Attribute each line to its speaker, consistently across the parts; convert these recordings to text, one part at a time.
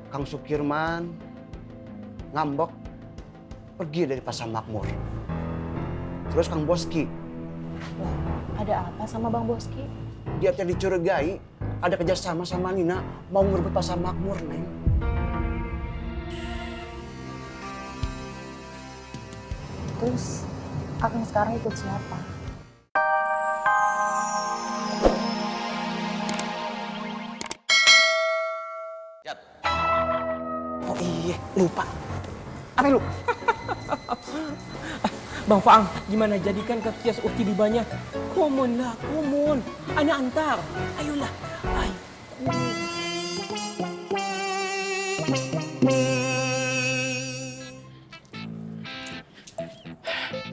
Speaker 1: Kang Sukirman ngambek pergi dari Pasar Makmur. Terus Kang Boski,
Speaker 2: Lah, ada apa sama Bang Boski?
Speaker 1: dia tadi dicurigai ada kerjasama sama Nina mau ngerebut Pasar Makmur, Neng.
Speaker 2: Terus Akang sekarang ikut siapa?
Speaker 3: Jat,
Speaker 1: Oh iya, lupa. Apa lu?
Speaker 4: Bang Faang, gimana jadikan ke kios Ukti Bibanya? Komun lah, komun. Ana antar. Ayolah. Ay,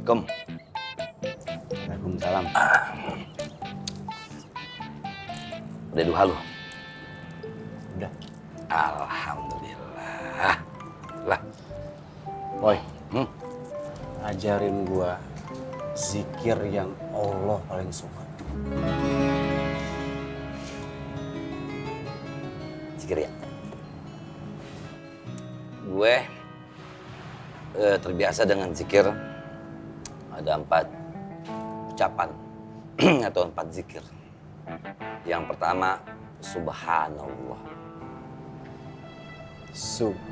Speaker 3: Kom.
Speaker 1: Waalaikumsalam.
Speaker 3: Udah duha lu?
Speaker 1: Udah.
Speaker 3: Alhamdulillah. Lah,
Speaker 1: Boy,
Speaker 3: hmm?
Speaker 1: ajarin gua zikir yang Allah paling suka.
Speaker 3: Zikir ya. Gue terbiasa dengan zikir ada 4 ucapan atau 4 zikir. Yang pertama, subhanallah.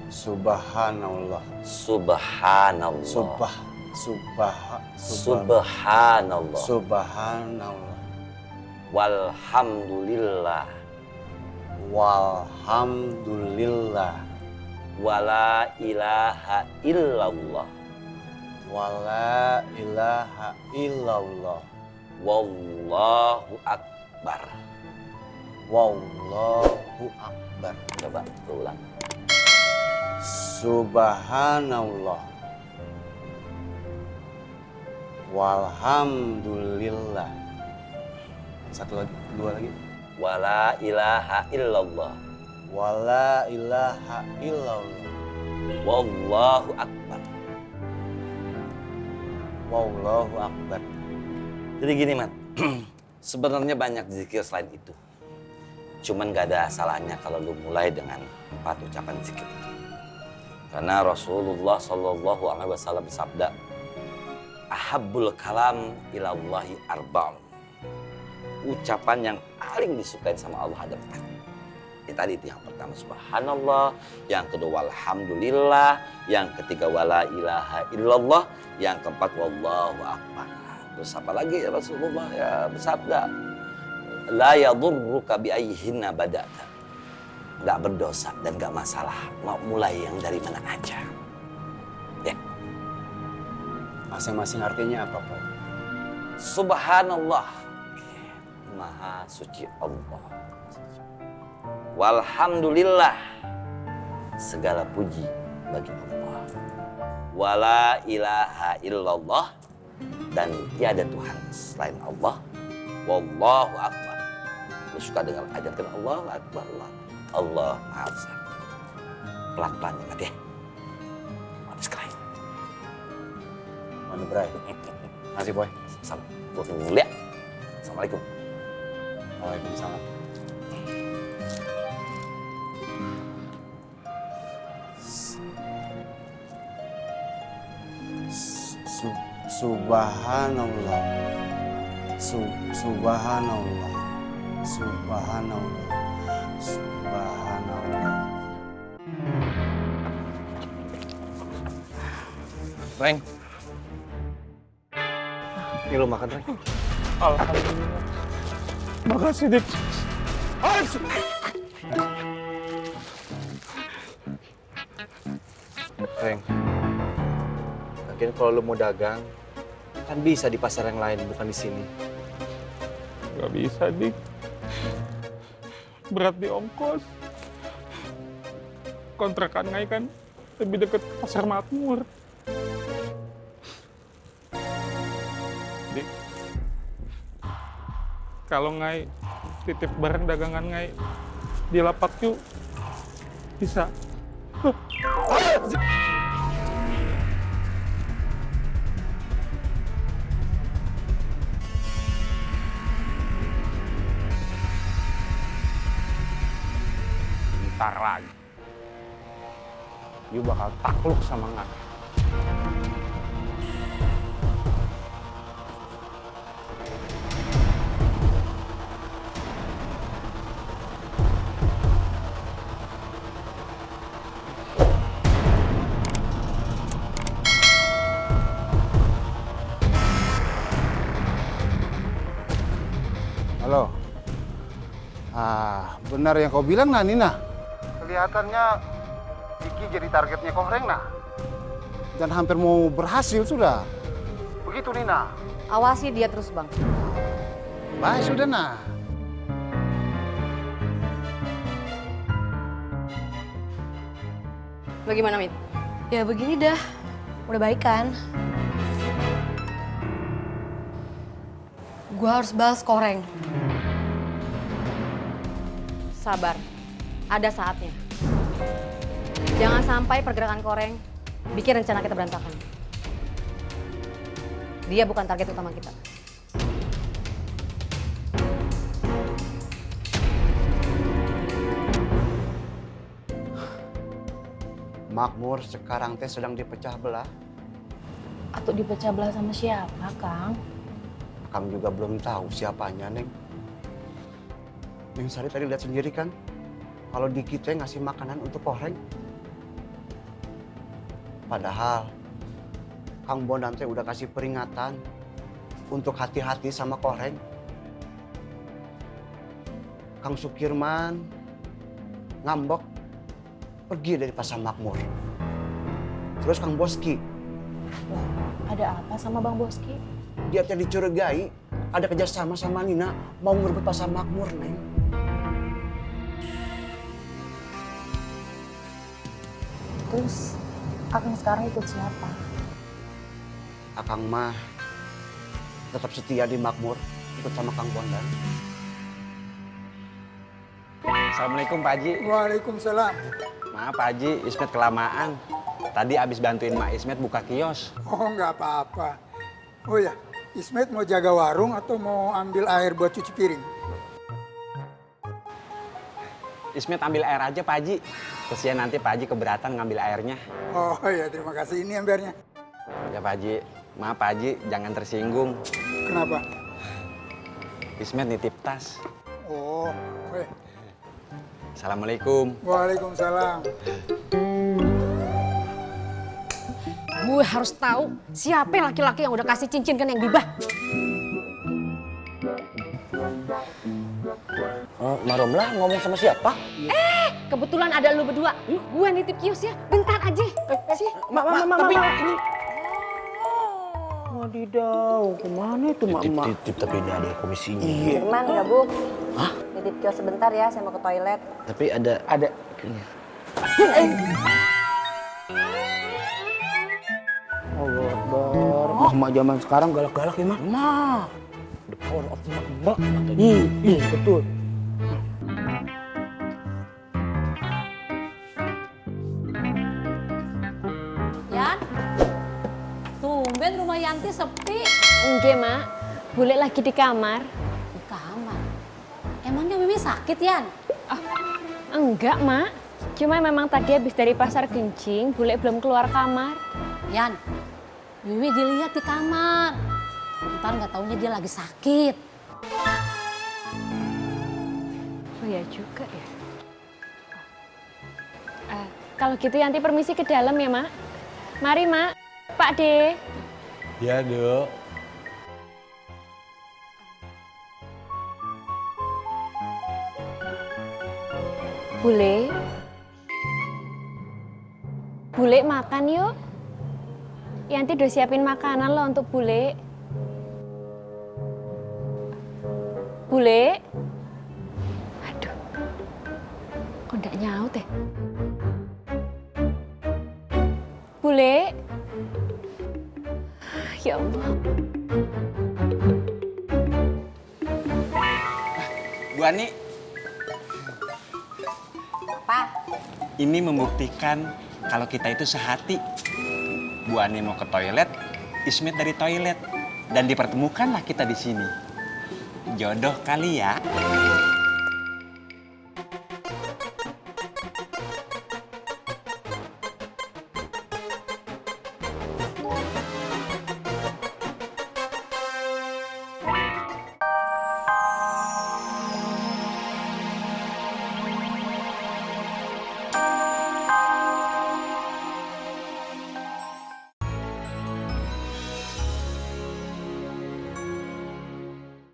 Speaker 1: Subhanallah.
Speaker 3: Subhanallah. Subhanallah.
Speaker 1: Subhanallah.
Speaker 3: Walhamdulillah.
Speaker 1: Walhamdulillah.
Speaker 3: Wala ilaha illallah.
Speaker 1: Wala ilaha illallah.
Speaker 3: Wallahu akbar.
Speaker 1: Wallahu akbar.
Speaker 3: Coba ulang.
Speaker 1: Subhanallah. Walhamdulillah. Satu lagi, 2 lagi.
Speaker 3: Wala ilaha illallah.
Speaker 1: Wala ilaha illallah.
Speaker 3: Wallahu akbar.
Speaker 1: Wallahu akbar.
Speaker 3: Jadi gini, Mat. Sebenarnya banyak zikir selain itu. Cuman gak ada salahnya kalau lu mulai dengan 4 ucapan zikir itu. Karena Rasulullah SAW bersabda, ahabbul kalam ilallahi arba'un. Ucapan yang paling disukai sama Allah ada 4. Tadi itu yang pertama subhanallah, yang kedua alhamdulillah, yang ketiga wala ilaha illallah, yang keempat wallahu akbar. Terus apa lagi Rasulullah ya bersabda, la yadurruka bi ayyihinna bada'ta. Gak berdosa dan gak masalah mau mulai yang dari mana aja. Ya.
Speaker 1: Masing-masing artinya apa, Pak?
Speaker 3: Subhanallah, maha suci Allah. Walhamdulillah, segala puji bagi Allah. Wala ilaha illallah, dan tiada Tuhan selain Allah. Wallahu akbar. Lu suka dengar ajarkan Allahu akbar, Allah maha besar. Pelan-pelan ya, Mat ya. Mati sekali.
Speaker 1: Mana Bray? Masih, Boy.
Speaker 3: Sama. Gua tunggu dulu ya. Assalamualaikum.
Speaker 1: Waalaikumsalam. Subhanallah. Subhanallah. Subhanallah. Subhanallah.
Speaker 5: Reng. Ini lo makan, Reng.
Speaker 4: alhamdulillah. Makasih, Dik.
Speaker 5: Reng. Lagian kalau lo mau dagang, kan bisa di pasar yang lain, bukan di sini.
Speaker 4: Gak bisa, Dik. Berat di ongkos. Kontrakan Ngai kan lebih dekat ke Pasar Makmur. Dik, kalau Ngai titip barang dagangan Ngai di lapak yuk, bisa. Bentar lagi.
Speaker 6: you bakal takluk sama Ngat.
Speaker 7: Halo. Benar yang kau bilang, nah Nina. Kelihatannya Diki jadi targetnya Kohreng, nah. Dan hampir mau berhasil sudah. Begitu, Nina.
Speaker 8: Awasi dia terus, Bang.
Speaker 7: Baik, sudah, nah.
Speaker 8: Bagaimana, Mit?
Speaker 2: Ya begini dah, udah baik kan?
Speaker 8: Gua harus balas Koreng. Sabar, ada saatnya. Jangan sampai pergerakan Koreng bikin rencana kita berantakan. Dia bukan target utama kita.
Speaker 1: Makmur sekarang teh sedang dipecah belah.
Speaker 2: Atau dipecah belah sama siapa, Kang?
Speaker 1: Kang juga belum tahu siapanya, Neng. Neng Sari tadi lihat sendiri kan, kalau Diki teh ngasih makanan untuk Kohreng. Padahal Kang Bondan teh udah kasih peringatan untuk hati-hati sama Kohreng. Kang Sukirman ngambek pergi dari pasar Makmur. Terus Kang Boski,
Speaker 2: Ada apa sama Bang Boski?
Speaker 1: dia teh dicurigai ada kerjasama sama Nina mau ngerebut pasar Makmur, Neng.
Speaker 2: Terus Akang sekarang ikut siapa?
Speaker 1: Akang mah tetap setia di Makmur, ikut sama Kang Bondan.
Speaker 6: Assalamualaikum Pak Haji.
Speaker 9: Waalaikumsalam.
Speaker 6: Maaf Pak Haji, Ismet kelamaan. Tadi abis bantuin Mak Ismet buka kios.
Speaker 9: Oh, nggak apa-apa. Oh ya, Ismet mau jaga warung atau mau ambil air buat cuci piring?
Speaker 6: Ismet ambil air aja Pak Haji. Kesian nanti Pak Haji keberatan ngambil airnya.
Speaker 9: Oh ya, terima kasih. Ini embernya.
Speaker 6: Ya Pak Haji, maaf Pak Haji, jangan tersinggung.
Speaker 9: Kenapa?
Speaker 6: Ismet nitip tas.
Speaker 9: Oh, oke.
Speaker 6: Assalamualaikum.
Speaker 9: Waalaikumsalam.
Speaker 8: Gue harus tahu siapa laki-laki yang udah kasih cincin kan yang Bibah.
Speaker 1: Maromlah ngomong sama siapa?
Speaker 8: Kebetulan ada lu berdua. Gue nitip kios ya, bentar aja. Sih.
Speaker 1: Tapi ini
Speaker 4: Wadidaw, kemana itu Mak?
Speaker 1: titip tapi ini ada komisinya.
Speaker 8: Firman gabung. Hah? Nitip kios sebentar ya, saya mau ke toilet.
Speaker 1: Tapi ada
Speaker 4: Allah Akbar. Mak zaman sekarang galak-galak ya, Mak? Mak. The power of mak. Betul.
Speaker 8: Yan, tumben rumah Yanti sepi.
Speaker 10: Enggak, Mak. Bule lagi di kamar.
Speaker 8: Di kamar. Emangnya Mimi sakit, Yan?
Speaker 10: Enggak, Mak. Cuma memang tadi habis dari pasar kencing, Bule belum keluar kamar.
Speaker 8: Yan, Mimi dilihat di kamar. Ntar nggak taunya dia lagi sakit.
Speaker 10: Oh ya juga ya. Kalau gitu Yanti permisi ke dalam ya, Mak. Mari, Mak. Pak De.
Speaker 6: Ya, Dok.
Speaker 10: Bule. Bule makan yuk. Yanti udah siapin makanan loh untuk Bule. Bule. Aduh. Kok nggak nyaut ya? Bule. Ya Allah.
Speaker 6: Bu Ani.
Speaker 8: Apa?
Speaker 6: Ini membuktikan kalau kita itu sehati. Bu Ani mau ke toilet, Ismet dari toilet. Dan dipertemukanlah kita di sini. Jodoh kali ya.